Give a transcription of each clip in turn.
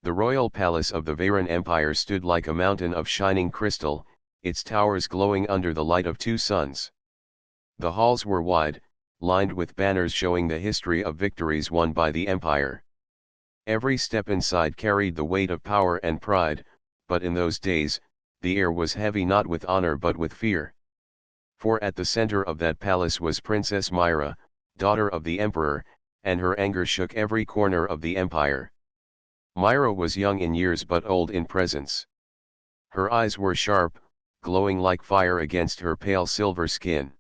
The royal palace of the Veyran Empire stood like a mountain of shining crystal, its towers glowing under the light of two suns. The halls were wide, lined with banners showing the history of victories won by the empire. Every step inside carried the weight of power and pride, but in those days, the air was heavy not with honor but with fear. For at the center of that palace was Princess Myra, daughter of the emperor, and her anger shook every corner of the empire. Myra was young in years but old in presence. Her eyes were sharp, glowing like fire against her pale silver skin.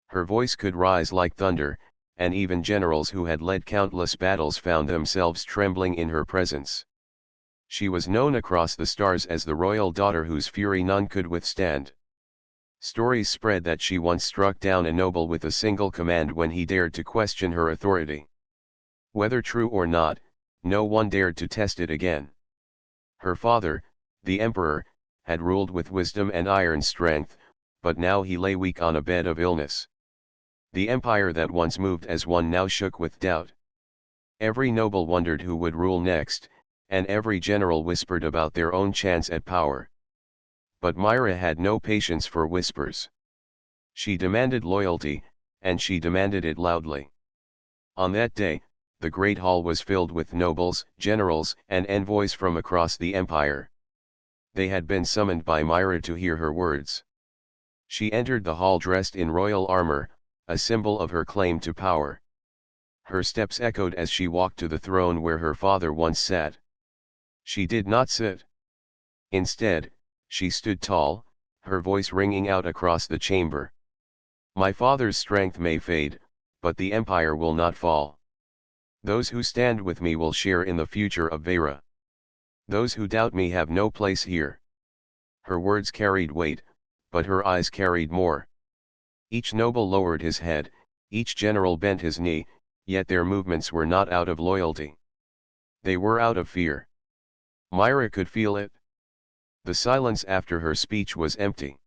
Her voice could rise like thunder, and even generals who had led countless battles found themselves trembling in her presence. She was known across the stars as the royal daughter whose fury none could withstand. Stories spread that she once struck down a noble with a single command when he dared to question her authority. Whether true or not, no one dared to test it again. Her father, the emperor, had ruled with wisdom and iron strength, but now he lay weak on a bed of illness. The empire that once moved as one now shook with doubt. Every noble wondered who would rule next, and every general whispered about their own chance at power. But Myra had no patience for whispers. She demanded loyalty, and she demanded it loudly. On that day, the great hall was filled with nobles, generals, and envoys from across the empire. They had been summoned by Myra to hear her words. She entered the hall dressed in royal armor, a symbol of her claim to power. Her steps echoed as she walked to the throne where her father once sat. She did not sit. Instead, she stood tall, her voice ringing out across the chamber. My father's strength may fade, but the empire will not fall. Those who stand with me will share in the future of Veyra. Those who doubt me have no place here. Her words carried weight, but her eyes carried more. Each noble lowered his head, each general bent his knee, yet their movements were not out of loyalty. They were out of fear. Myra could feel it. The silence after her speech was empty.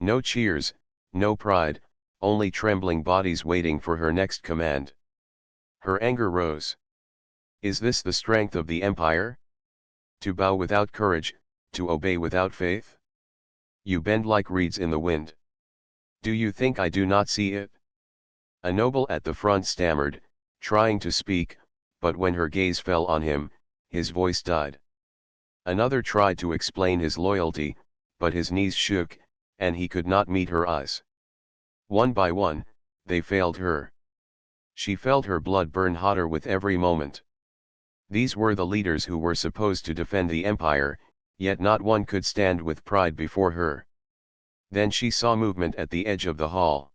No cheers, no pride, only trembling bodies waiting for her next command. Her anger rose. Is this the strength of the empire? To bow without courage, to obey without faith? You bend like reeds in the wind. Do you think I do not see it? A noble at the front stammered, trying to speak, but when her gaze fell on him, his voice died. Another tried to explain his loyalty, but his knees shook, and he could not meet her eyes. One by one, they failed her. She felt her blood burn hotter with every moment. These were the leaders who were supposed to defend the empire, yet not one could stand with pride before her. Then she saw movement at the edge of the hall.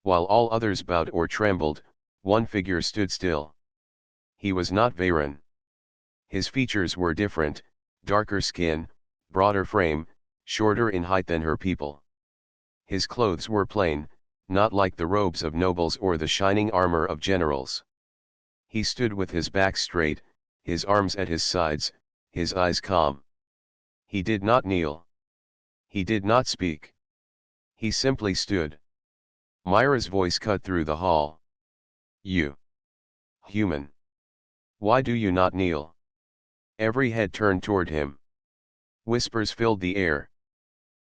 While all others bowed or trembled, one figure stood still. He was not Veyran. His features were different, darker skin, broader frame, shorter in height than her people. His clothes were plain, not like the robes of nobles or the shining armor of generals. He stood with his back straight, his arms at his sides, his eyes calm. He did not kneel. He did not speak. He simply stood. Myra's voice cut through the hall. You human. Why do you not kneel? Every head turned toward him. Whispers filled the air.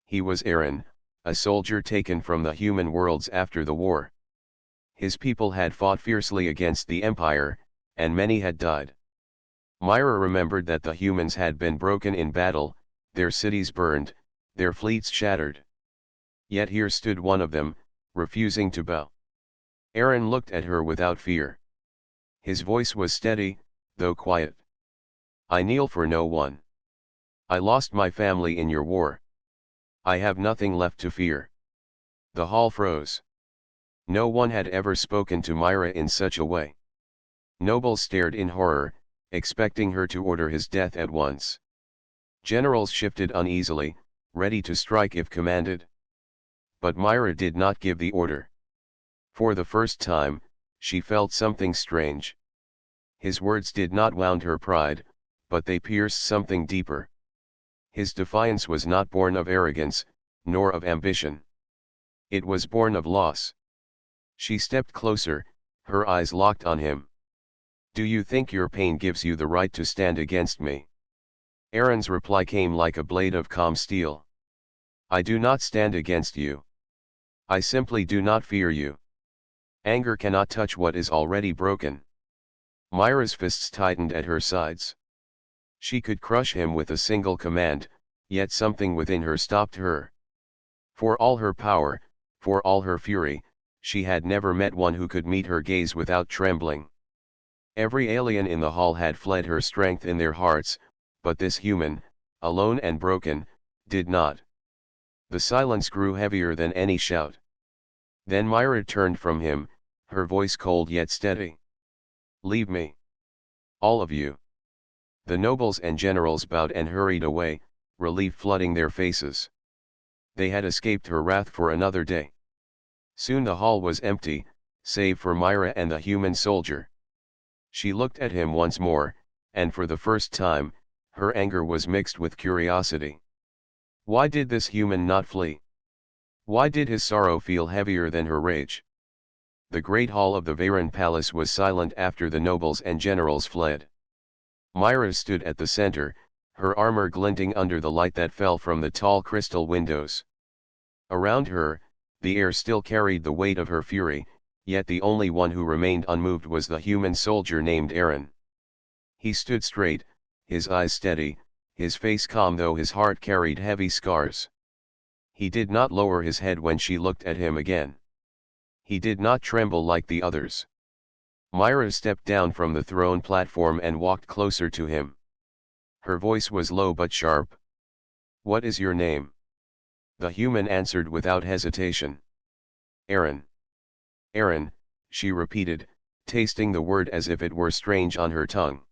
He was Aaron, a soldier taken from the human worlds after the war. His people had fought fiercely against the empire, and many had died. Myra remembered that the humans had been broken in battle, their cities burned, their fleets shattered. Yet here stood one of them, refusing to bow. Aaron looked at her without fear. His voice was steady, though quiet. I kneel for no one. I lost my family in your war. I have nothing left to fear. The hall froze. No one had ever spoken to Myra in such a way. Nobles stared in horror, expecting her to order his death at once. Generals shifted uneasily, ready to strike if commanded. But Myra did not give the order. For the first time, she felt something strange. His words did not wound her pride, but they pierced something deeper. His defiance was not born of arrogance, nor of ambition. It was born of loss. She stepped closer, her eyes locked on him. Do you think your pain gives you the right to stand against me? Aaron's reply came like a blade of calm steel. I do not stand against you. I simply do not fear you. Anger cannot touch what is already broken. Myra's fists tightened at her sides. She could crush him with a single command, yet something within her stopped her. For all her power, for all her fury, she had never met one who could meet her gaze without trembling. Every alien in the hall had fled her strength in their hearts, but this human, alone and broken, did not. The silence grew heavier than any shout. Then Myra turned from him, her voice cold yet steady. Leave me. All of you. The nobles and generals bowed and hurried away, relief flooding their faces. They had escaped her wrath for another day. Soon the hall was empty, save for Myra and the human soldier. She looked at him once more, and for the first time, her anger was mixed with curiosity. Why did this human not flee? Why did his sorrow feel heavier than her rage? The great hall of the Veyron palace was silent after the nobles and generals fled. Myra stood at the center, her armor glinting under the light that fell from the tall crystal windows. Around her, the air still carried the weight of her fury, yet the only one who remained unmoved was the human soldier named Aaron. He stood straight, his eyes steady, his face calm though his heart carried heavy scars. He did not lower his head when she looked at him again. He did not tremble like the others. Myra stepped down from the throne platform and walked closer to him. Her voice was low but sharp. What is your name? The human answered without hesitation. Aaron. Aaron, she repeated, tasting the word as if it were strange on her tongue.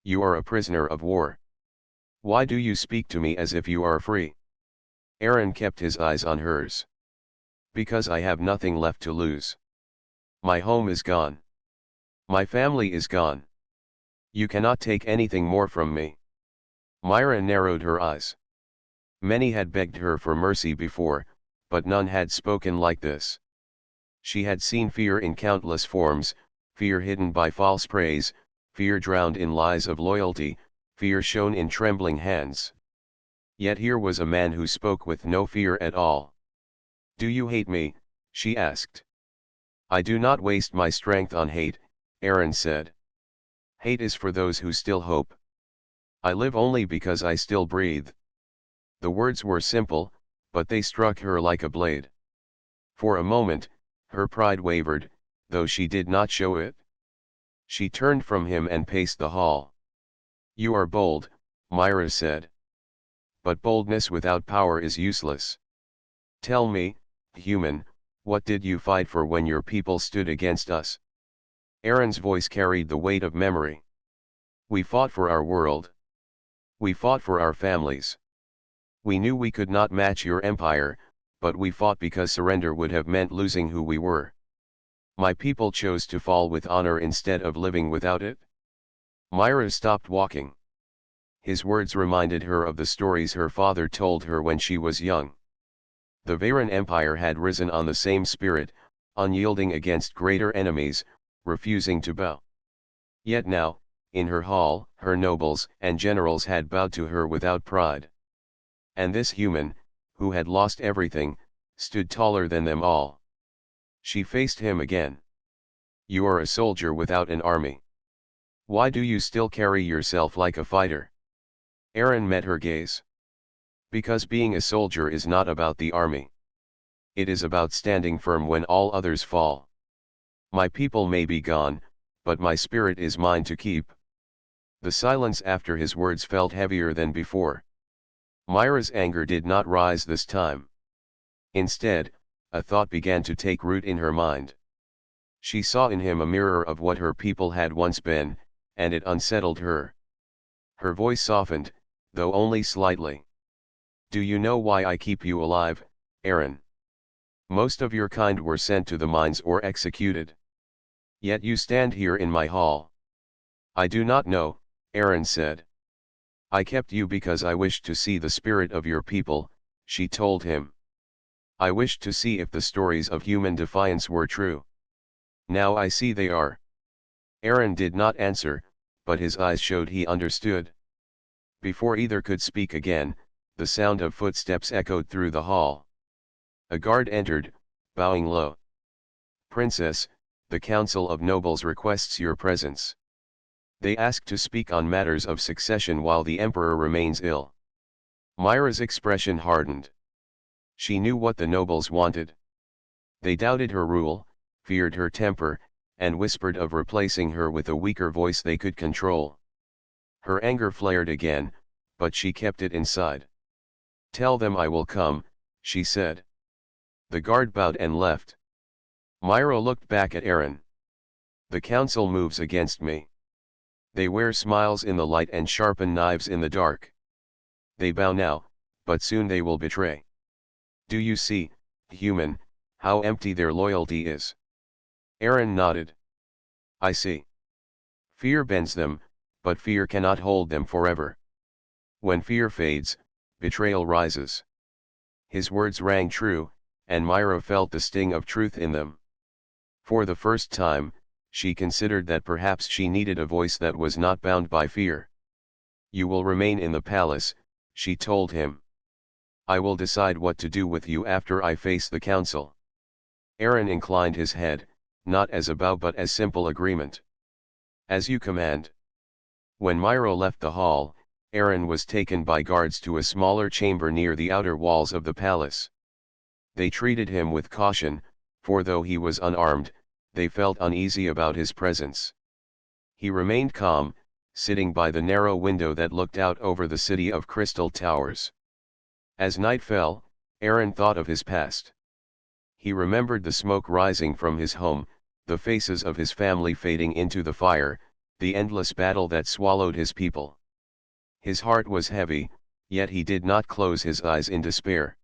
You are a prisoner of war. Why do you speak to me as if you are free? Aaron kept his eyes on hers. Because I have nothing left to lose. My home is gone. My family is gone. You cannot take anything more from me. Myra narrowed her eyes. Many had begged her for mercy before, but none had spoken like this. She had seen fear in countless forms, fear hidden by false praise, fear drowned in lies of loyalty, fear shown in trembling hands. Yet here was a man who spoke with no fear at all. Do you hate me? She asked. I do not waste my strength on hate, Aaron said. Hate is for those who still hope. I live only because I still breathe. The words were simple, but they struck her like a blade. For a moment, her pride wavered, though she did not show it. She turned from him and paced the hall. You are bold, Myra said. But boldness without power is useless. Tell me, human, what did you fight for when your people stood against us? Aaron's voice carried the weight of memory. We fought for our world. We fought for our families. We knew we could not match your empire, but we fought because surrender would have meant losing who we were. My people chose to fall with honor instead of living without it. Myra stopped walking. His words reminded her of the stories her father told her when she was young. The Veyron Empire had risen on the same spirit, unyielding against greater enemies, refusing to bow. Yet now, in her hall, her nobles and generals had bowed to her without pride. And this human, who had lost everything, stood taller than them all. She faced him again. You are a soldier without an army. Why do you still carry yourself like a fighter? Aaron met her gaze. Because being a soldier is not about the army. It is about standing firm when all others fall. My people may be gone, but my spirit is mine to keep. The silence after his words felt heavier than before. Myra's anger did not rise this time. Instead, a thought began to take root in her mind. She saw in him a mirror of what her people had once been, and it unsettled her. Her voice softened, though only slightly. Do you know why I keep you alive, Aaron? Most of your kind were sent to the mines or executed. Yet you stand here in my hall. I do not know, Aaron said. I kept you because I wished to see the spirit of your people, she told him. I wished to see if the stories of human defiance were true. Now I see they are. Aaron did not answer, but his eyes showed he understood. Before either could speak again, the sound of footsteps echoed through the hall. A guard entered, bowing low. "Princess, the Council of Nobles requests your presence. They ask to speak on matters of succession while the Emperor remains ill." Myra's expression hardened. She knew what the nobles wanted. They doubted her rule, feared her temper, and whispered of replacing her with a weaker voice they could control. Her anger flared again, but she kept it inside. "Tell them I will come," she said. The guard bowed and left. Myra looked back at Aaron. "The council moves against me. They wear smiles in the light and sharpen knives in the dark. They bow now, but soon they will betray. Do you see, human, how empty their loyalty is?" Aaron nodded. "I see. Fear bends them, but fear cannot hold them forever. When fear fades, betrayal rises." His words rang true, and Myra felt the sting of truth in them. For the first time, she considered that perhaps she needed a voice that was not bound by fear. "You will remain in the palace," she told him. "I will decide what to do with you after I face the council." Aaron inclined his head, not as a bow but as simple agreement. "As you command." When Myra left the hall, Aaron was taken by guards to a smaller chamber near the outer walls of the palace. They treated him with caution, for though he was unarmed, they felt uneasy about his presence. He remained calm, sitting by the narrow window that looked out over the city of crystal towers. As night fell, Aaron thought of his past. He remembered the smoke rising from his home, the faces of his family fading into the fire, the endless battle that swallowed his people. His heart was heavy, yet he did not close his eyes in despair.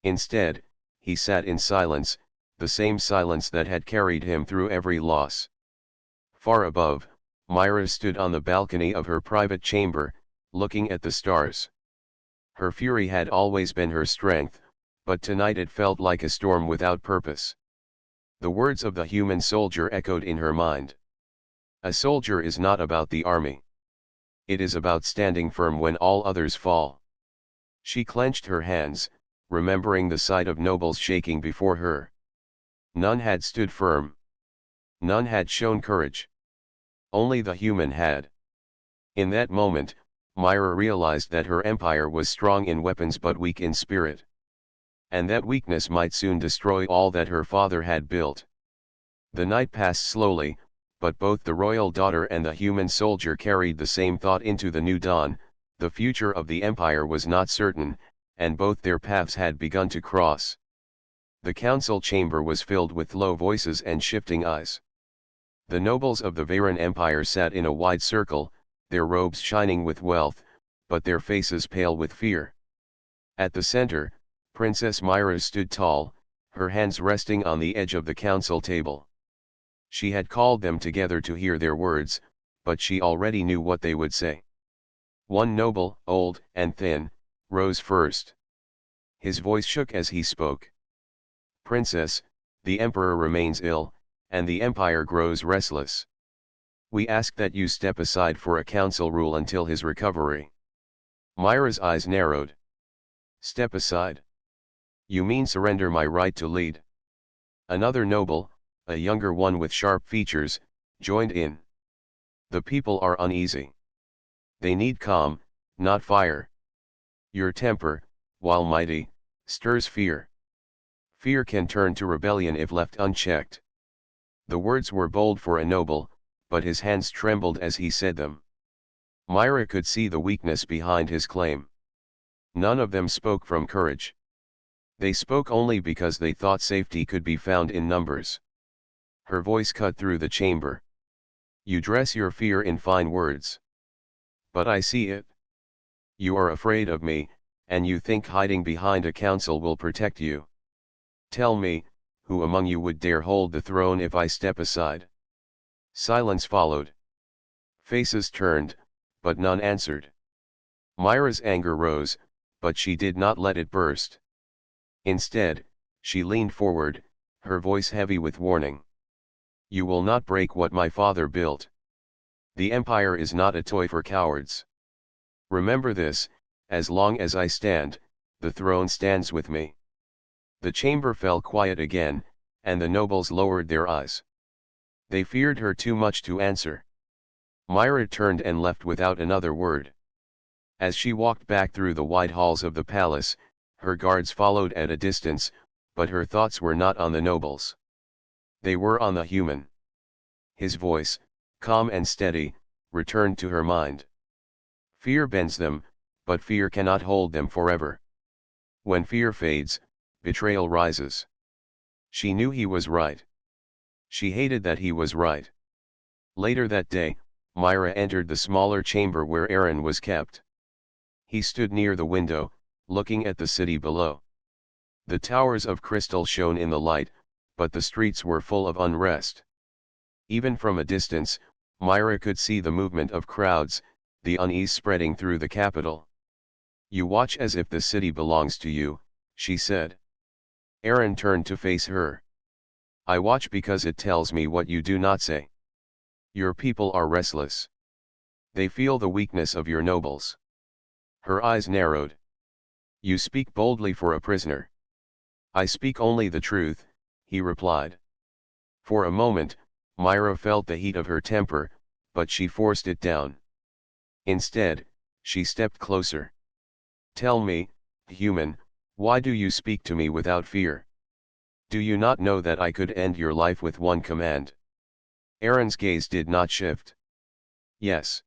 Instead, he sat in silence, the same silence that had carried him through every loss. Far above, Myra stood on the balcony of her private chamber, looking at the stars. Her fury had always been her strength, but tonight it felt like a storm without purpose. The words of the human soldier echoed in her mind. A soldier is not about the army. It is about standing firm when all others fall. She clenched her hands, remembering the sight of nobles shaking before her. None had stood firm. None had shown courage. Only the human had. In that moment, Myra realized that her empire was strong in weapons but weak in spirit. And that weakness might soon destroy all that her father had built. The night passed slowly, but both the royal daughter and the human soldier carried the same thought into the new dawn. The future of the empire was not certain, and both their paths had begun to cross. The council chamber was filled with low voices and shifting eyes. The nobles of the Veyran Empire sat in a wide circle, their robes shining with wealth, but their faces pale with fear. At the center, Princess Myra stood tall, her hands resting on the edge of the council table. She had called them together to hear their words, but she already knew what they would say. One noble, old and thin, rose first. His voice shook as he spoke. "Princess, the emperor remains ill, and the empire grows restless. We ask that you step aside for a council rule until his recovery." Myra's eyes narrowed. "Step aside? You mean surrender my right to lead?" Another noble, a younger one with sharp features, joined in. "The people are uneasy. They need calm, not fire. Your temper, while mighty, stirs fear. Fear can turn to rebellion if left unchecked." The words were bold for a noble, but his hands trembled as he said them. Myra could see the weakness behind his claim. None of them spoke from courage. They spoke only because they thought safety could be found in numbers. Her voice cut through the chamber. "You dress your fear in fine words. But I see it. You are afraid of me, and you think hiding behind a council will protect you. Tell me, who among you would dare hold the throne if I step aside?" Silence followed. Faces turned, but none answered. Myra's anger rose, but she did not let it burst. Instead, she leaned forward, her voice heavy with warning. You will not break what my father built. The empire is not a toy for cowards. Remember this, as long as I stand, the throne stands with me. The chamber fell quiet again, and the nobles lowered their eyes. They feared her too much to answer. Myra turned and left without another word. As she walked back through the wide halls of the palace, her guards followed at a distance, but her thoughts were not on the nobles. They were on the human. His voice, calm and steady, returned to her mind. Fear bends them, but fear cannot hold them forever. When fear fades, betrayal rises. She knew he was right. She hated that he was right. Later that day, Myra entered the smaller chamber where Aaron was kept. He stood near the window, looking at the city below. The towers of crystal shone in the light, but the streets were full of unrest. Even from a distance, Myra could see the movement of crowds, the unease spreading through the capital. You watch as if the city belongs to you, she said. Aaron turned to face her. I watch because it tells me what you do not say. Your people are restless. They feel the weakness of your nobles. Her eyes narrowed. You speak boldly for a prisoner. I speak only the truth, he replied. For a moment, Myra felt the heat of her temper, but she forced it down. Instead, she stepped closer. Tell me, human, why do you speak to me without fear? Do you not know that I could end your life with one command? Aaron's gaze did not shift. Yes.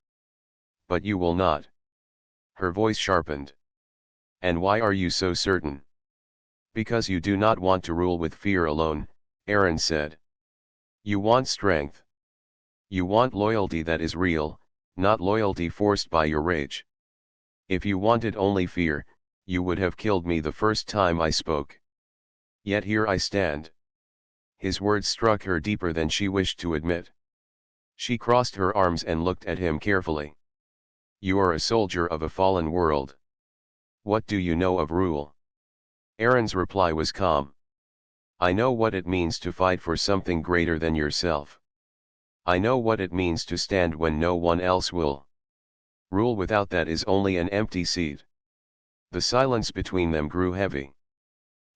But you will not. Her voice sharpened. And why are you so certain? Because you do not want to rule with fear alone, Aaron said. You want strength. You want loyalty that is real, not loyalty forced by your rage. If you wanted only fear, you would have killed me the first time I spoke. Yet here I stand. His words struck her deeper than she wished to admit. She crossed her arms and looked at him carefully. You are a soldier of a fallen world. What do you know of rule? Aaron's reply was calm. I know what it means to fight for something greater than yourself. I know what it means to stand when no one else will. Rule without that is only an empty seat. The silence between them grew heavy.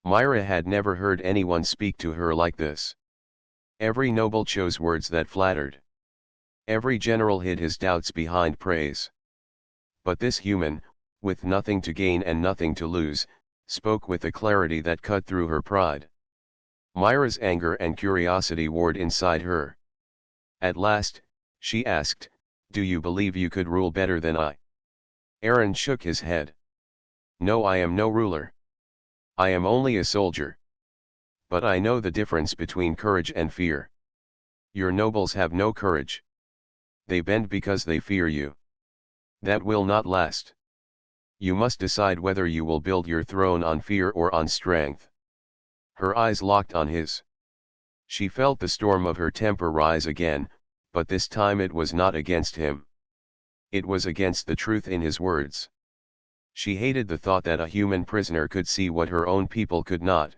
Myra had never heard anyone speak to her like this. Every noble chose words that flattered. Every general hid his doubts behind praise. But this human, with nothing to gain and nothing to lose, spoke with a clarity that cut through her pride. Myra's anger and curiosity warred inside her. At last, she asked, do you believe you could rule better than I? Aaron shook his head. No, I am no ruler. I am only a soldier. But I know the difference between courage and fear. Your nobles have no courage. They bend because they fear you. That will not last. You must decide whether you will build your throne on fear or on strength. Her eyes locked on his. She felt the storm of her temper rise again, but this time it was not against him. It was against the truth in his words. She hated the thought that a human prisoner could see what her own people could not.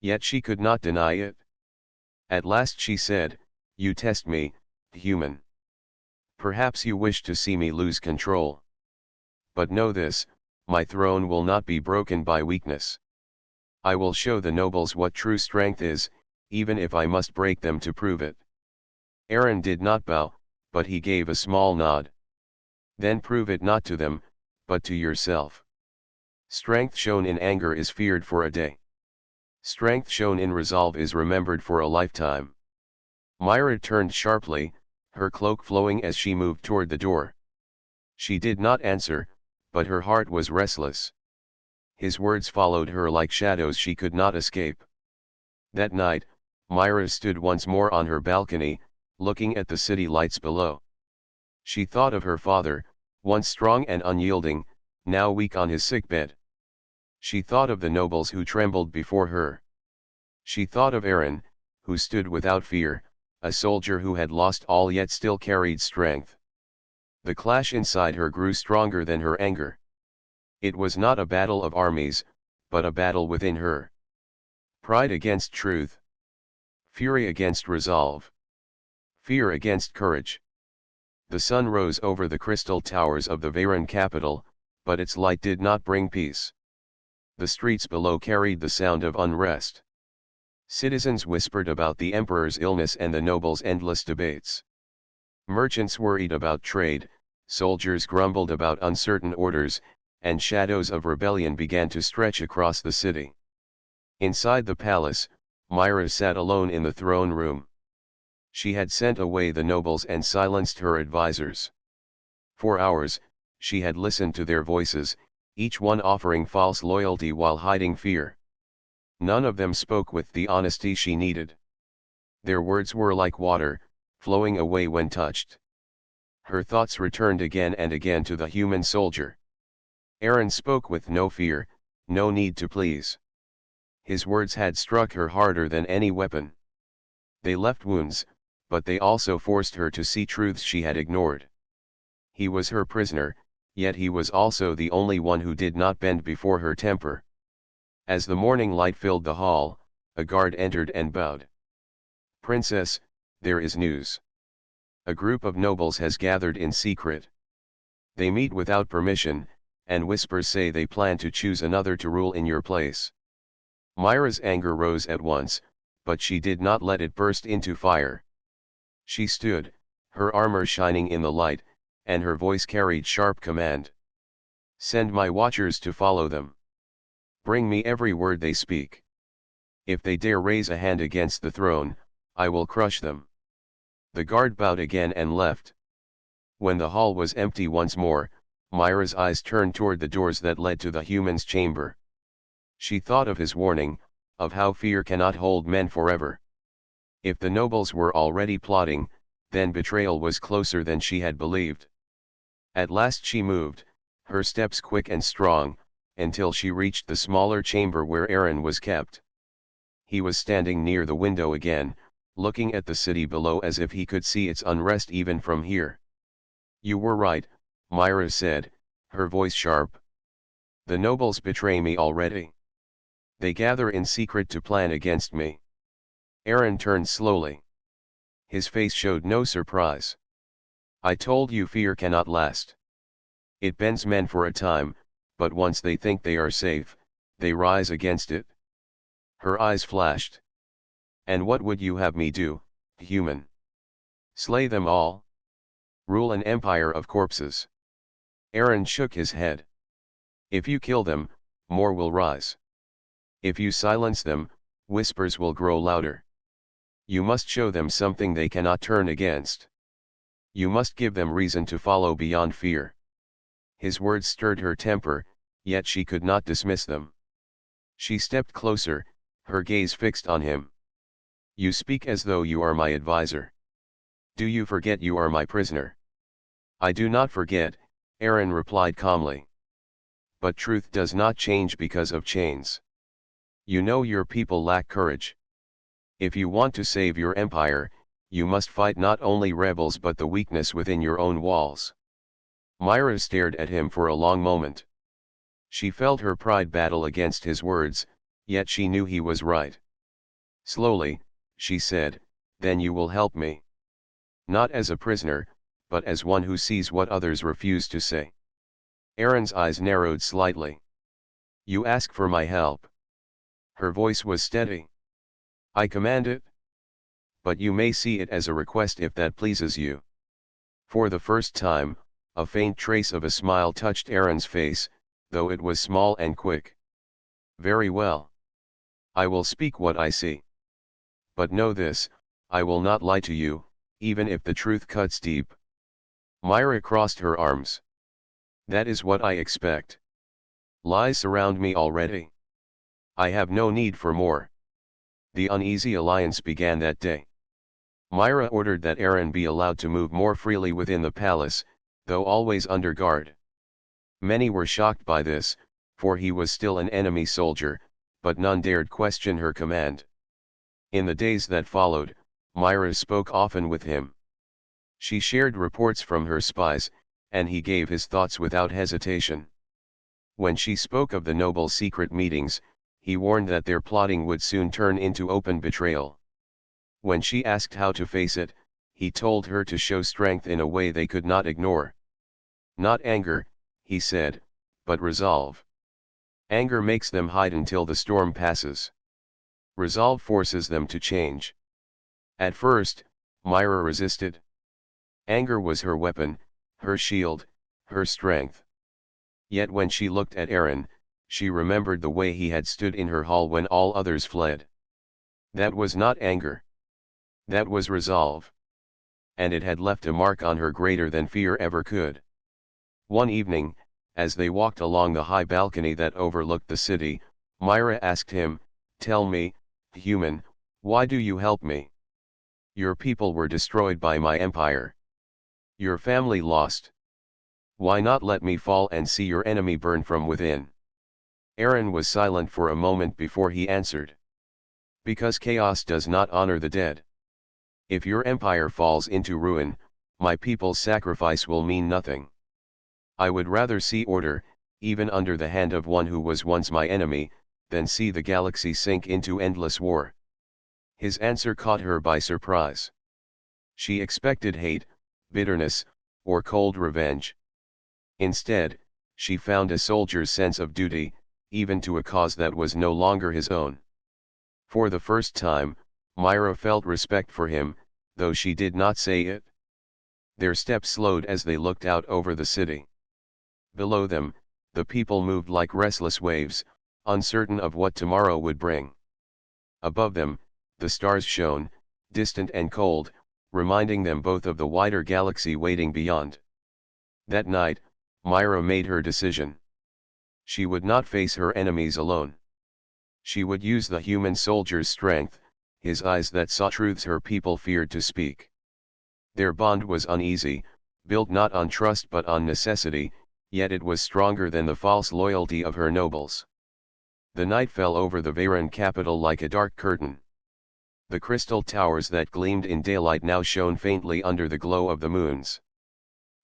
Yet she could not deny it. At last she said, you test me, human. Perhaps you wish to see me lose control. But know this, my throne will not be broken by weakness. I will show the nobles what true strength is, even if I must break them to prove it. Aaron did not bow, but he gave a small nod. Then prove it not to them, but to yourself. Strength shown in anger is feared for a day. Strength shown in resolve is remembered for a lifetime. Myra turned sharply, her cloak flowing as she moved toward the door. She did not answer, but her heart was restless. His words followed her like shadows she could not escape. That night, Myra stood once more on her balcony, looking at the city lights below. She thought of her father, once strong and unyielding, now weak on his sickbed. She thought of the nobles who trembled before her. She thought of Aaron, who stood without fear, a soldier who had lost all yet still carried strength. The clash inside her grew stronger than her anger. It was not a battle of armies, but a battle within her. Pride against truth. Fury against resolve. Fear against courage. The sun rose over the crystal towers of the Veyron capital, but its light did not bring peace. The streets below carried the sound of unrest. Citizens whispered about the emperor's illness and the nobles' endless debates. Merchants worried about trade, soldiers grumbled about uncertain orders, and shadows of rebellion began to stretch across the city. Inside the palace, Myra sat alone in the throne room. She had sent away the nobles and silenced her advisors. For hours, she had listened to their voices, each one offering false loyalty while hiding fear. None of them spoke with the honesty she needed. Their words were like water, flowing away when touched. Her thoughts returned again and again to the human soldier. Aaron spoke with no fear, no need to please. His words had struck her harder than any weapon. They left wounds, but they also forced her to see truths she had ignored. He was her prisoner, yet he was also the only one who did not bend before her temper. As the morning light filled the hall, a guard entered and bowed. "Princess, there is news. A group of nobles has gathered in secret. They meet without permission, and whispers say they plan to choose another to rule in your place." Myra's anger rose at once, but she did not let it burst into fire. She stood, her armor shining in the light, and her voice carried sharp command. "Send my watchers to follow them. Bring me every word they speak. If they dare raise a hand against the throne, I will crush them." The guard bowed again and left. When the hall was empty once more, Myra's eyes turned toward the doors that led to the human's chamber. She thought of his warning, of how fear cannot hold men forever. If the nobles were already plotting, then betrayal was closer than she had believed. At last she moved, her steps quick and strong, until she reached the smaller chamber where Aaron was kept. He was standing near the window again, looking at the city below as if he could see its unrest even from here. "You were right," Myra said, her voice sharp. "The nobles betray me already. They gather in secret to plan against me." Aaron turned slowly. His face showed no surprise. "I told you fear cannot last. It bends men for a time, but once they think they are safe, they rise against it." Her eyes flashed. "And what would you have me do, human? Slay them all? Rule an empire of corpses?" Aaron shook his head. "If you kill them, more will rise. If you silence them, whispers will grow louder. You must show them something they cannot turn against. You must give them reason to follow beyond fear." His words stirred her temper, yet she could not dismiss them. She stepped closer, her gaze fixed on him. "You speak as though you are my advisor. Do you forget you are my prisoner?" "I do not forget," Aaron replied calmly. "But truth does not change because of chains. You know your people lack courage. If you want to save your empire, you must fight not only rebels but the weakness within your own walls." Myra stared at him for a long moment. She felt her pride battle against his words, yet she knew he was right. Slowly, she said, "Then you will help me. Not as a prisoner, but as one who sees what others refuse to say." Aaron's eyes narrowed slightly. "You ask for my help." Her voice was steady. "I command it. But you may see it as a request if that pleases you." For the first time, a faint trace of a smile touched Aaron's face, though it was small and quick. "Very well. I will speak what I see. But know this, I will not lie to you, even if the truth cuts deep." Myra crossed her arms. "That is what I expect. Lies surround me already. I have no need for more." The uneasy alliance began that day. Myra ordered that Aaron be allowed to move more freely within the palace, though always under guard. Many were shocked by this, for he was still an enemy soldier, but none dared question her command. In the days that followed, Myra spoke often with him. She shared reports from her spies, and he gave his thoughts without hesitation. When she spoke of the noble secret meetings, he warned that their plotting would soon turn into open betrayal. When she asked how to face it, he told her to show strength in a way they could not ignore. Not anger, he said, but resolve. Anger makes them hide until the storm passes. Resolve forces them to change. At first, Myra resisted. Anger was her weapon, her shield, her strength. Yet when she looked at Aaron, she remembered the way he had stood in her hall when all others fled. That was not anger. That was resolve. And it had left a mark on her greater than fear ever could. One evening, as they walked along the high balcony that overlooked the city, Myra asked him, "Tell me, human, why do you help me? Your people were destroyed by my empire. Your family lost. Why not let me fall and see your enemy burn from within?" Aaron was silent for a moment before he answered. "Because chaos does not honor the dead. If your empire falls into ruin, my people's sacrifice will mean nothing. I would rather see order, even under the hand of one who was once my enemy, than see the galaxy sink into endless war." His answer caught her by surprise. She expected hate, bitterness, or cold revenge. Instead, she found a soldier's sense of duty, even to a cause that was no longer his own. For the first time, Myra felt respect for him, though she did not say it. Their steps slowed as they looked out over the city. Below them, the people moved like restless waves, uncertain of what tomorrow would bring. Above them, the stars shone, distant and cold, reminding them both of the wider galaxy waiting beyond. That night, Myra made her decision. She would not face her enemies alone. She would use the human soldier's strength, his eyes that saw truths her people feared to speak. Their bond was uneasy, built not on trust but on necessity, yet it was stronger than the false loyalty of her nobles. The night fell over the Veyran capital like a dark curtain. The crystal towers that gleamed in daylight now shone faintly under the glow of the moons.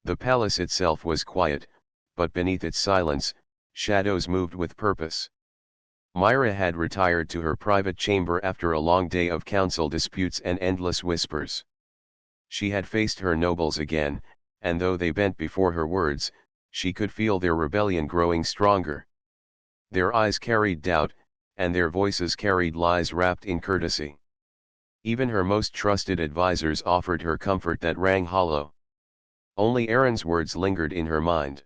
The palace itself was quiet, but beneath its silence, shadows moved with purpose. Myra had retired to her private chamber after a long day of council disputes and endless whispers. She had faced her nobles again, and though they bent before her words, she could feel their rebellion growing stronger. Their eyes carried doubt, and their voices carried lies wrapped in courtesy. Even her most trusted advisors offered her comfort that rang hollow. Only Aaron's words lingered in her mind.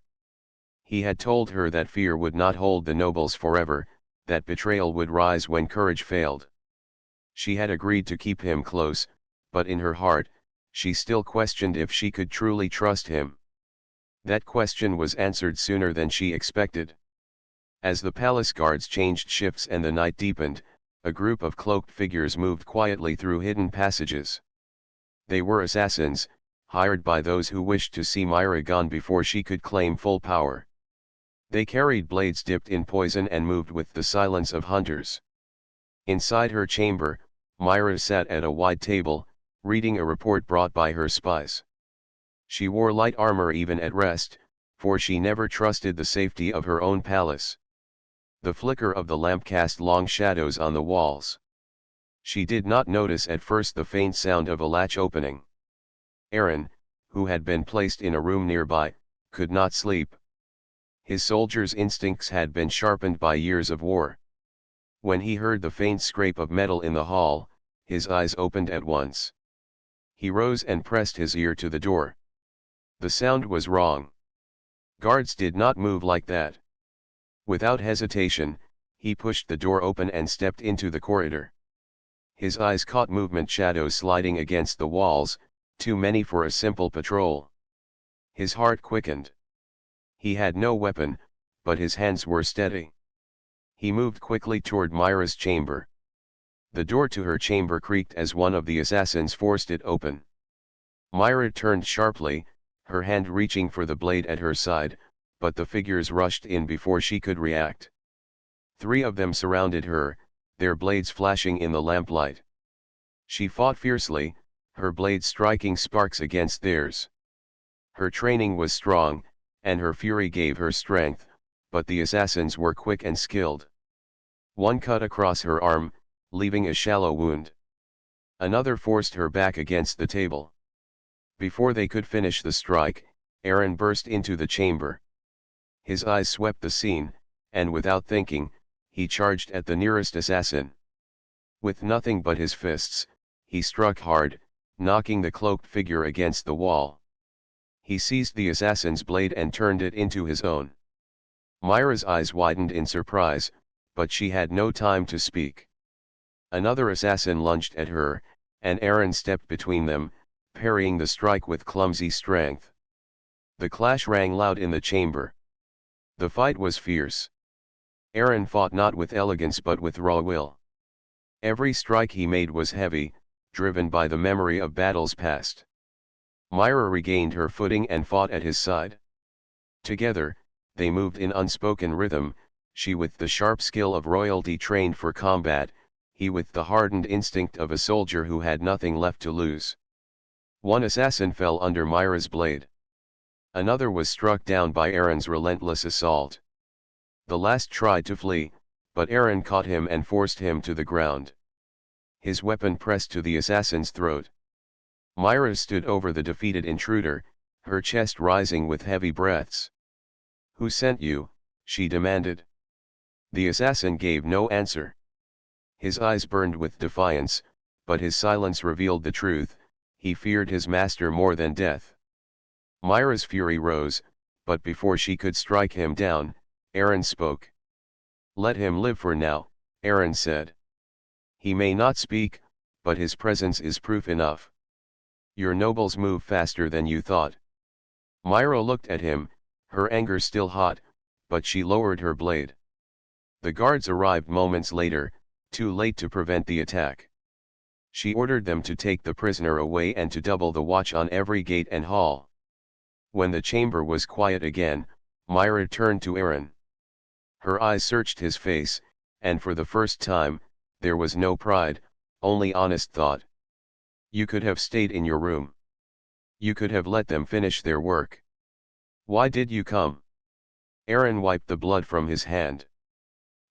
He had told her that fear would not hold the nobles forever, that betrayal would rise when courage failed. She had agreed to keep him close, but in her heart, she still questioned if she could truly trust him. That question was answered sooner than she expected. As the palace guards changed shifts and the night deepened, a group of cloaked figures moved quietly through hidden passages. They were assassins, hired by those who wished to see Myra gone before she could claim full power. They carried blades dipped in poison and moved with the silence of hunters. Inside her chamber, Myra sat at a wide table, reading a report brought by her spies. She wore light armor even at rest, for she never trusted the safety of her own palace. The flicker of the lamp cast long shadows on the walls. She did not notice at first the faint sound of a latch opening. Aaron, who had been placed in a room nearby, could not sleep. His soldier's instincts had been sharpened by years of war. When he heard the faint scrape of metal in the hall, his eyes opened at once. He rose and pressed his ear to the door. The sound was wrong. Guards did not move like that. Without hesitation, he pushed the door open and stepped into the corridor. His eyes caught movement shadows sliding against the walls, too many for a simple patrol. His heart quickened. He had no weapon, but his hands were steady. He moved quickly toward Myra's chamber. The door to her chamber creaked as one of the assassins forced it open. Myra turned sharply, her hand reaching for the blade at her side, but the figures rushed in before she could react. 3 of them surrounded her, their blades flashing in the lamplight. She fought fiercely, her blades striking sparks against theirs. Her training was strong, and her fury gave her strength, but the assassins were quick and skilled. One cut across her arm, leaving a shallow wound. Another forced her back against the table. Before they could finish the strike, Aaron burst into the chamber. His eyes swept the scene, and without thinking, he charged at the nearest assassin. With nothing but his fists, he struck hard, knocking the cloaked figure against the wall. He seized the assassin's blade and turned it into his own. Myra's eyes widened in surprise, but she had no time to speak. Another assassin lunged at her, and Aaron stepped between them, parrying the strike with clumsy strength. The clash rang loud in the chamber. The fight was fierce. Aaron fought not with elegance but with raw will. Every strike he made was heavy, driven by the memory of battles past. Myra regained her footing and fought at his side. Together, they moved in unspoken rhythm, she with the sharp skill of royalty trained for combat, he with the hardened instinct of a soldier who had nothing left to lose. One assassin fell under Myra's blade. Another was struck down by Aaron's relentless assault. The last tried to flee, but Aaron caught him and forced him to the ground. His weapon pressed to the assassin's throat. Myra stood over the defeated intruder, her chest rising with heavy breaths. "Who sent you?" she demanded. The assassin gave no answer. His eyes burned with defiance, but his silence revealed the truth: he feared his master more than death. Myra's fury rose, but before she could strike him down, Aaron spoke. "Let him live for now," Aaron said. "He may not speak, but his presence is proof enough. Your nobles move faster than you thought." Myra looked at him, her anger still hot, but she lowered her blade. The guards arrived moments later, too late to prevent the attack. She ordered them to take the prisoner away and to double the watch on every gate and hall. When the chamber was quiet again, Myra turned to Aaron. Her eyes searched his face, and for the first time, there was no pride, only honest thought. "You could have stayed in your room. You could have let them finish their work. Why did you come?" Aaron wiped the blood from his hand.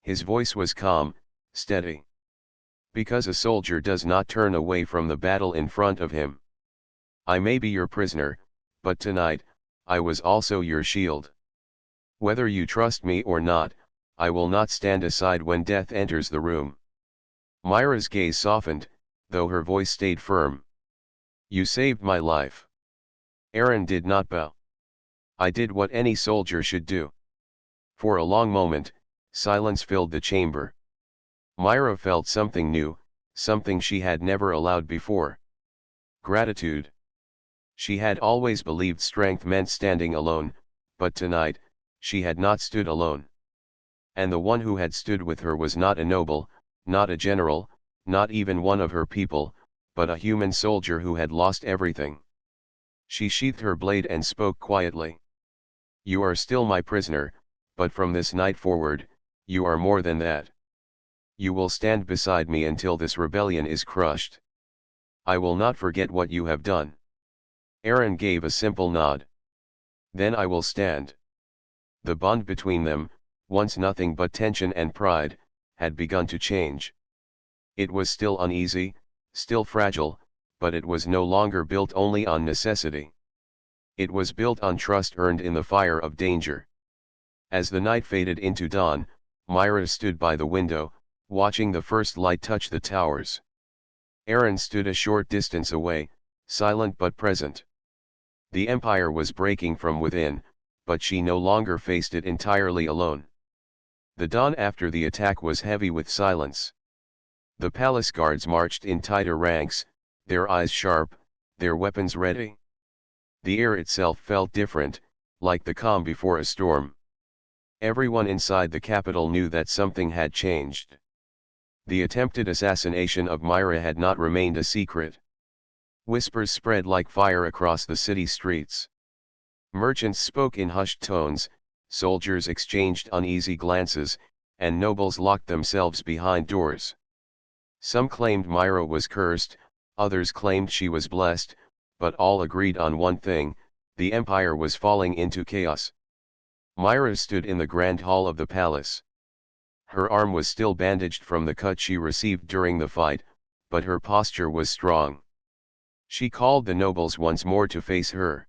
His voice was calm, steady. "Because a soldier does not turn away from the battle in front of him. I may be your prisoner, but tonight, I was also your shield. Whether you trust me or not, I will not stand aside when death enters the room." Myra's gaze softened, though her voice stayed firm. "You saved my life." Aaron did not bow. "I did what any soldier should do." For a long moment, silence filled the chamber. Myra felt something new, something she had never allowed before. Gratitude. She had always believed strength meant standing alone, but tonight, she had not stood alone. And the one who had stood with her was not a noble, not a general, not even one of her people, but a human soldier who had lost everything. She sheathed her blade and spoke quietly. "You are still my prisoner, but from this night forward, you are more than that. You will stand beside me until this rebellion is crushed. I will not forget what you have done." Aaron gave a simple nod. "Then I will stand." The bond between them, once nothing but tension and pride, had begun to change. It was still uneasy, still fragile, but it was no longer built only on necessity. It was built on trust earned in the fire of danger. As the night faded into dawn, Myra stood by the window, watching the first light touch the towers. Aaron stood a short distance away, silent but present. The empire was breaking from within, but she no longer faced it entirely alone. The dawn after the attack was heavy with silence. The palace guards marched in tighter ranks, their eyes sharp, their weapons ready. The air itself felt different, like the calm before a storm. Everyone inside the capital knew that something had changed. The attempted assassination of Myra had not remained a secret. Whispers spread like fire across the city streets. Merchants spoke in hushed tones, soldiers exchanged uneasy glances, and nobles locked themselves behind doors. Some claimed Myra was cursed, others claimed she was blessed, but all agreed on one thing: the empire was falling into chaos. Myra stood in the grand hall of the palace. Her arm was still bandaged from the cut she received during the fight, but her posture was strong. She called the nobles once more to face her.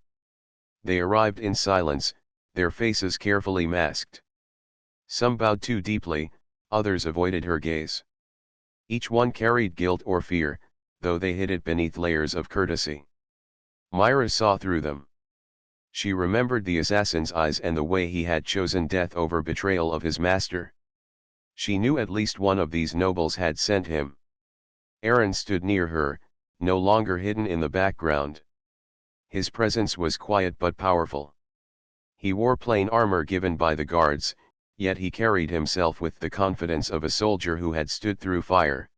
They arrived in silence, their faces carefully masked. Some bowed too deeply, others avoided her gaze. Each one carried guilt or fear, though they hid it beneath layers of courtesy. Myra saw through them. She remembered the assassin's eyes and the way he had chosen death over betrayal of his master. She knew at least one of these nobles had sent him. Aaron stood near her, no longer hidden in the background. His presence was quiet but powerful. He wore plain armor given by the guards, yet he carried himself with the confidence of a soldier who had stood through fire.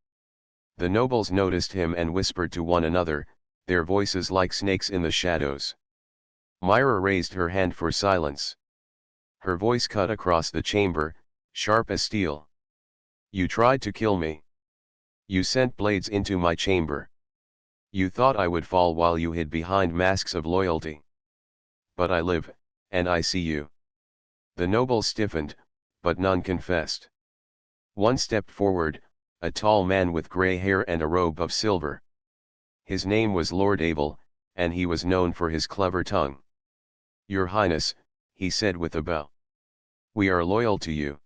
The nobles noticed him and whispered to one another, their voices like snakes in the shadows. Myra raised her hand for silence. Her voice cut across the chamber, sharp as steel. You tried to kill me. You sent blades into my chamber. You thought I would fall while you hid behind masks of loyalty. But I live, and I see you. The nobles stiffened, but none confessed. One stepped forward, a tall man with grey hair and a robe of silver. His name was Lord Abel, and he was known for his clever tongue. Your Highness, he said with a bow. We are loyal to you.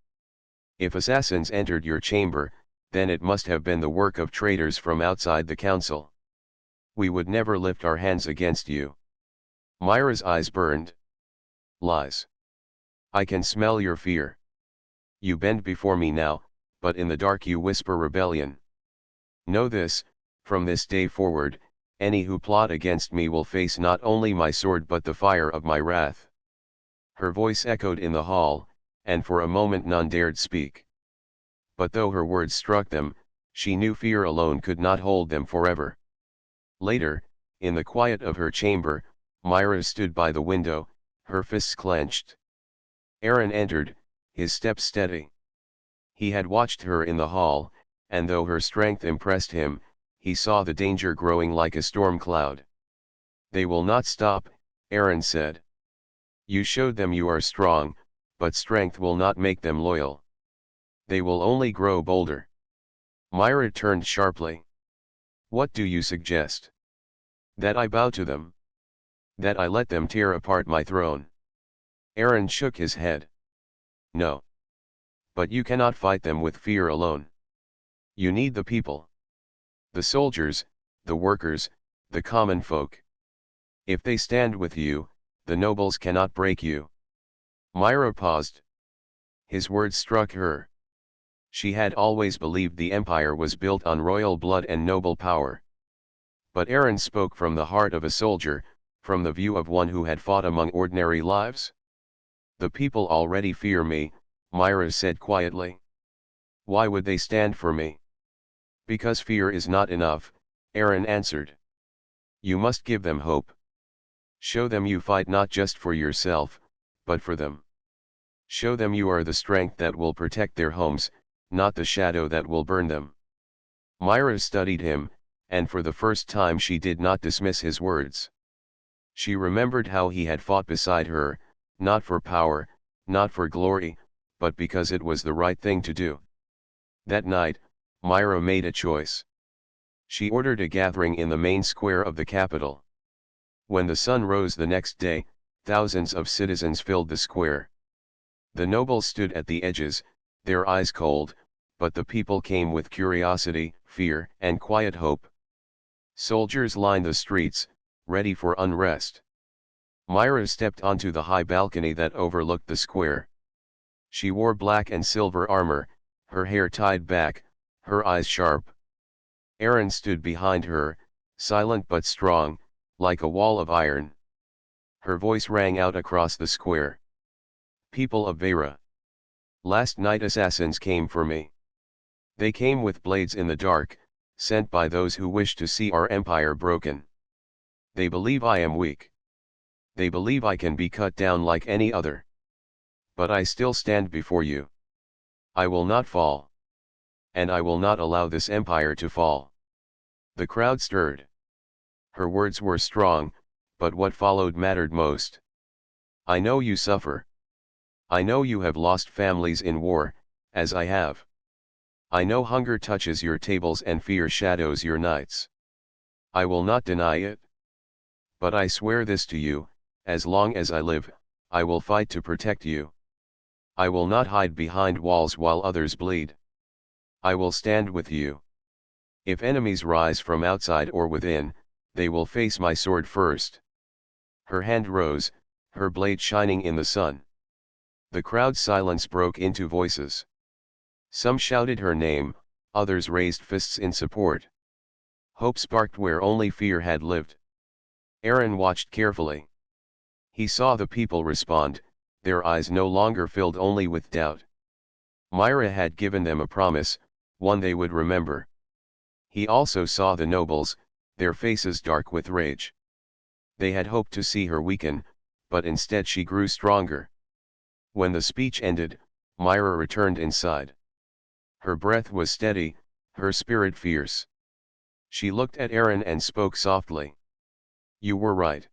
If assassins entered your chamber, then it must have been the work of traitors from outside the council. We would never lift our hands against you. Myra's eyes burned. Lies. I can smell your fear. You bend before me now, but in the dark you whisper rebellion. Know this, from this day forward, any who plot against me will face not only my sword but the fire of my wrath. Her voice echoed in the hall, and for a moment none dared speak. But though her words struck them, she knew fear alone could not hold them forever. Later, in the quiet of her chamber, Myra stood by the window, her fists clenched. Aaron entered, his step steady. He had watched her in the hall, and though her strength impressed him, he saw the danger growing like a storm cloud. They will not stop, Aaron said. You showed them you are strong, but strength will not make them loyal. They will only grow bolder. Myra turned sharply. What do you suggest? That I bow to them? That I let them tear apart my throne? Aaron shook his head. No. But you cannot fight them with fear alone. You need the people. The soldiers, the workers, the common folk. If they stand with you, the nobles cannot break you. Myra paused. His words struck her. She had always believed the empire was built on royal blood and noble power. But Aaron spoke from the heart of a soldier, from the view of one who had fought among ordinary lives. The people already fear me, Myra said quietly. Why would they stand for me? Because fear is not enough, Aaron answered. You must give them hope. Show them you fight not just for yourself, but for them. Show them you are the strength that will protect their homes, not the shadow that will burn them. Myra studied him, and for the first time she did not dismiss his words. She remembered how he had fought beside her, not for power, not for glory, but because it was the right thing to do. That night, Myra made a choice. She ordered a gathering in the main square of the capital. When the sun rose the next day, thousands of citizens filled the square. The nobles stood at the edges, their eyes cold, but the people came with curiosity, fear, and quiet hope. Soldiers lined the streets, ready for unrest. Myra stepped onto the high balcony that overlooked the square. She wore black and silver armor, her hair tied back, her eyes sharp. Aaron stood behind her, silent but strong, like a wall of iron. Her voice rang out across the square. People of Vera. Last night assassins came for me. They came with blades in the dark, sent by those who wish to see our empire broken. They believe I am weak. They believe I can be cut down like any other. But I still stand before you. I will not fall. And I will not allow this empire to fall. The crowd stirred. Her words were strong, but what followed mattered most. I know you suffer. I know you have lost families in war, as I have. I know hunger touches your tables and fear shadows your nights. I will not deny it. But I swear this to you, as long as I live, I will fight to protect you. I will not hide behind walls while others bleed. I will stand with you. If enemies rise from outside or within, they will face my sword first. Her hand rose, her blade shining in the sun. The crowd's silence broke into voices. Some shouted her name, others raised fists in support. Hope sparked where only fear had lived. Aaron watched carefully. He saw the people respond, their eyes no longer filled only with doubt. Myra had given them a promise, one they would remember. He also saw the nobles, their faces dark with rage. They had hoped to see her weaken, but instead she grew stronger. When the speech ended, Myra returned inside. Her breath was steady, her spirit fierce. She looked at Aaron and spoke softly. You were right.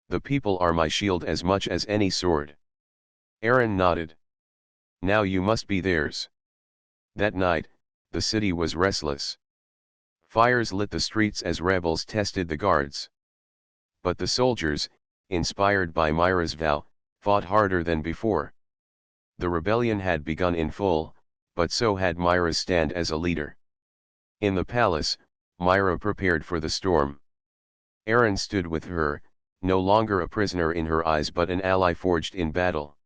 The people are my shield as much as any sword. Aaron nodded. Now you must be theirs. That night, the city was restless. Fires lit the streets as rebels tested the guards. But the soldiers, inspired by Myra's vow, fought harder than before. The rebellion had begun in full, but so had Myra's stand as a leader. In the palace, Myra prepared for the storm. Aaron stood with her, no longer a prisoner in her eyes but an ally forged in battle.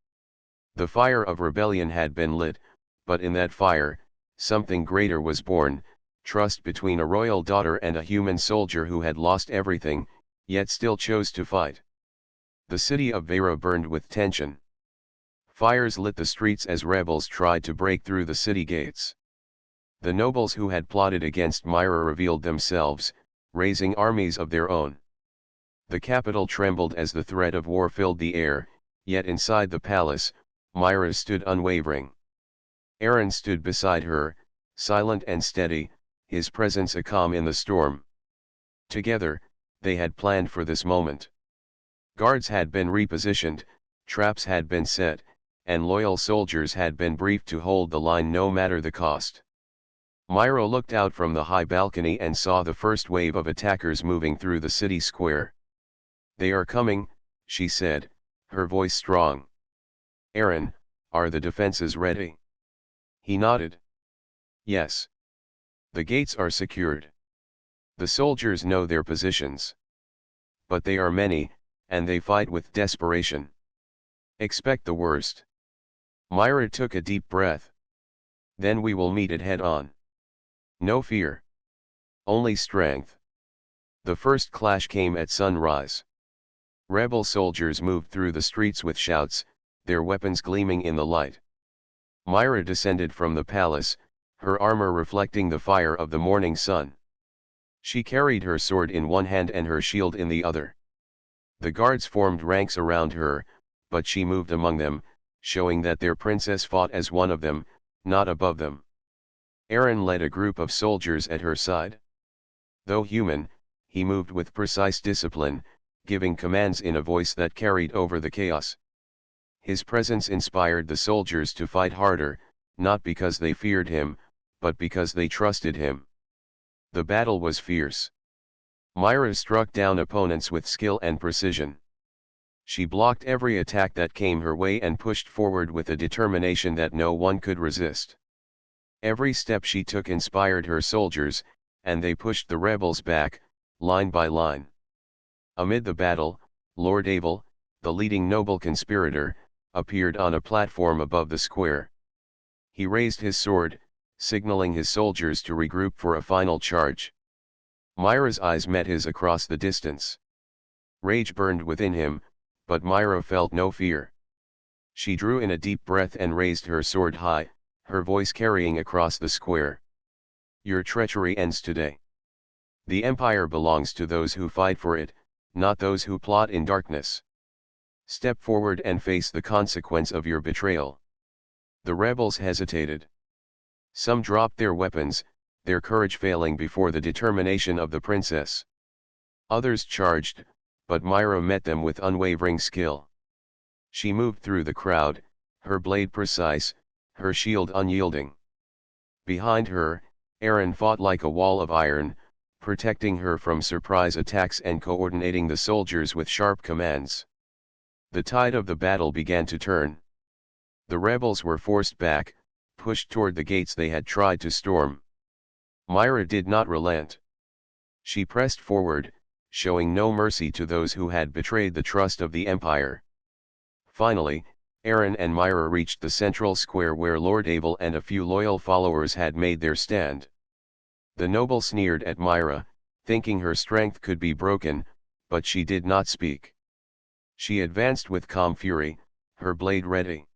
The fire of rebellion had been lit, but in that fire, something greater was born, trust between a royal daughter and a human soldier who had lost everything, yet still chose to fight. The city of Vera burned with tension. Fires lit the streets as rebels tried to break through the city gates. The nobles who had plotted against Myra revealed themselves, raising armies of their own. The capital trembled as the threat of war filled the air, yet inside the palace, Myra stood unwavering. Aaron stood beside her, silent and steady, his presence a calm in the storm. Together, they had planned for this moment. Guards had been repositioned, traps had been set, and loyal soldiers had been briefed to hold the line no matter the cost. Myra looked out from the high balcony and saw the first wave of attackers moving through the city square. They are coming, she said, her voice strong. Aaron, are the defenses ready? He nodded. Yes. The gates are secured. The soldiers know their positions. But they are many, and they fight with desperation. Expect the worst. Myra took a deep breath. Then we will meet it head on. No fear. Only strength. The first clash came at sunrise. Rebel soldiers moved through the streets with shouts, their weapons gleaming in the light. Myra descended from the palace, her armor reflecting the fire of the morning sun. She carried her sword in one hand and her shield in the other. The guards formed ranks around her, but she moved among them, showing that their princess fought as one of them, not above them. Aaron led a group of soldiers at her side. Though human, he moved with precise discipline, giving commands in a voice that carried over the chaos. His presence inspired the soldiers to fight harder, not because they feared him, but because they trusted him. The battle was fierce. Myra struck down opponents with skill and precision. She blocked every attack that came her way and pushed forward with a determination that no one could resist. Every step she took inspired her soldiers, and they pushed the rebels back, line by line. Amid the battle, Lord Abel, the leading noble conspirator, appeared on a platform above the square. He raised his sword, signaling his soldiers to regroup for a final charge. Myra's eyes met his across the distance. Rage burned within him, but Myra felt no fear. She drew in a deep breath and raised her sword high, her voice carrying across the square. Your treachery ends today. The empire belongs to those who fight for it, not those who plot in darkness. Step forward and face the consequence of your betrayal. The rebels hesitated. Some dropped their weapons, their courage failing before the determination of the princess. Others charged, but Myra met them with unwavering skill. She moved through the crowd, her blade precise, her shield unyielding. Behind her, Aaron fought like a wall of iron, protecting her from surprise attacks and coordinating the soldiers with sharp commands. The tide of the battle began to turn. The rebels were forced back, pushed toward the gates they had tried to storm. Myra did not relent. She pressed forward, showing no mercy to those who had betrayed the trust of the Empire. Finally, Aaron and Myra reached the central square where Lord Abel and a few loyal followers had made their stand. The noble sneered at Myra, thinking her strength could be broken, but she did not speak. She advanced with calm fury, her blade ready.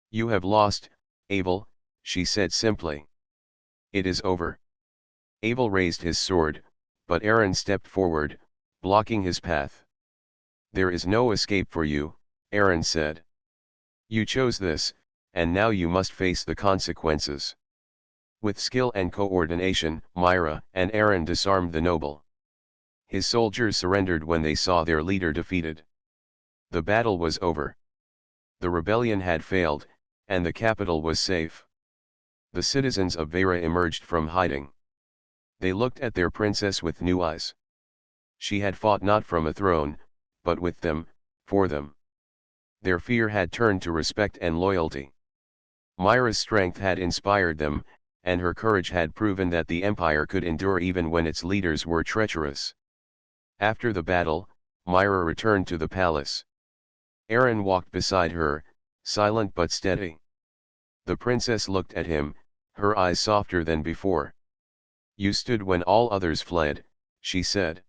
"You have lost, Abel," she said simply. "It is over." Abel raised his sword, but Aaron stepped forward, blocking his path. "There is no escape for you," Aaron said. "You chose this, and now you must face the consequences." With skill and coordination, Myra and Aaron disarmed the noble. His soldiers surrendered when they saw their leader defeated. The battle was over. The rebellion had failed, and the capital was safe. The citizens of Vera emerged from hiding. They looked at their princess with new eyes. She had fought not from a throne, but with them, for them. Their fear had turned to respect and loyalty. Myra's strength had inspired them, and her courage had proven that the empire could endure even when its leaders were treacherous. After the battle, Myra returned to the palace. Aaron walked beside her, silent but steady. The princess looked at him, her eyes softer than before. "You stood when all others fled," she said.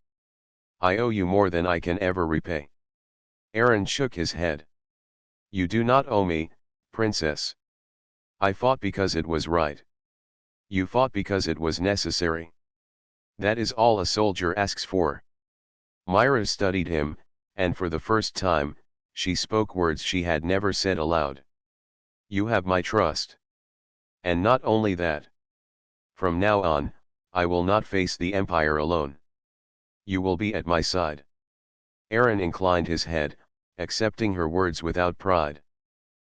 "I owe you more than I can ever repay." Aaron shook his head. "You do not owe me, princess. I fought because it was right. You fought because it was necessary. That is all a soldier asks for." Myra studied him, and for the first time, she spoke words she had never said aloud. "You have my trust. And not only that. From now on, I will not face the Empire alone. You will be at my side." Aaron inclined his head, accepting her words without pride.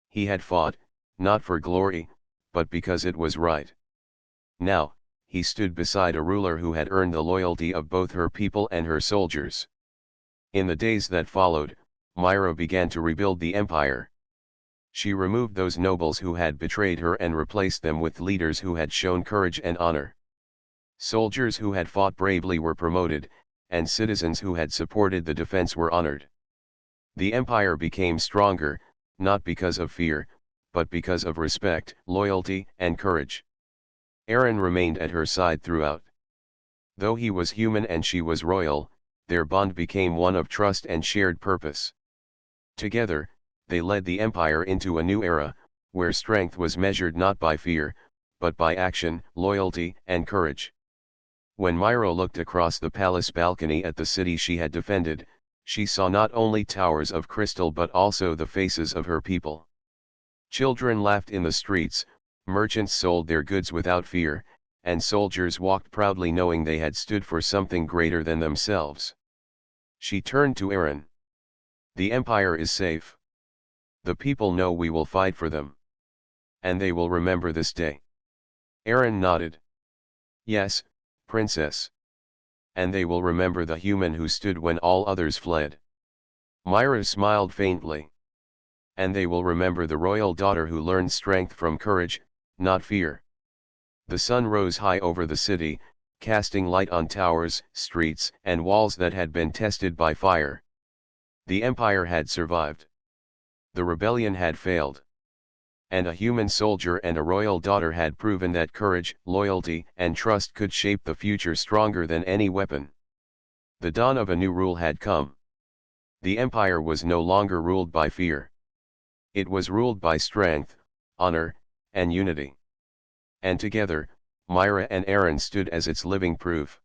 He had fought, not for glory, but because it was right. Now, he stood beside a ruler who had earned the loyalty of both her people and her soldiers. In the days that followed, Myra began to rebuild the empire. She removed those nobles who had betrayed her and replaced them with leaders who had shown courage and honor. Soldiers who had fought bravely were promoted, and citizens who had supported the defense were honored. The empire became stronger, not because of fear, but because of respect, loyalty, and courage. Aaron remained at her side throughout. Though he was human and she was royal, their bond became one of trust and shared purpose. Together, they led the empire into a new era, where strength was measured not by fear, but by action, loyalty, and courage. When Myra looked across the palace balcony at the city she had defended, she saw not only towers of crystal but also the faces of her people. Children laughed in the streets, merchants sold their goods without fear, and soldiers walked proudly knowing they had stood for something greater than themselves. She turned to Aaron. "The empire is safe. The people know we will fight for them. And they will remember this day." Aaron nodded. "Yes, princess. And they will remember the human who stood when all others fled." Myra smiled faintly. "And they will remember the royal daughter who learned strength from courage, not fear." The sun rose high over the city, casting light on towers, streets, and walls that had been tested by fire. The empire had survived. The rebellion had failed. And a human soldier and a royal daughter had proven that courage, loyalty, and trust could shape the future stronger than any weapon. The dawn of a new rule had come. The empire was no longer ruled by fear. It was ruled by strength, honor, and unity. And together, Myra and Aaron stood as its living proof.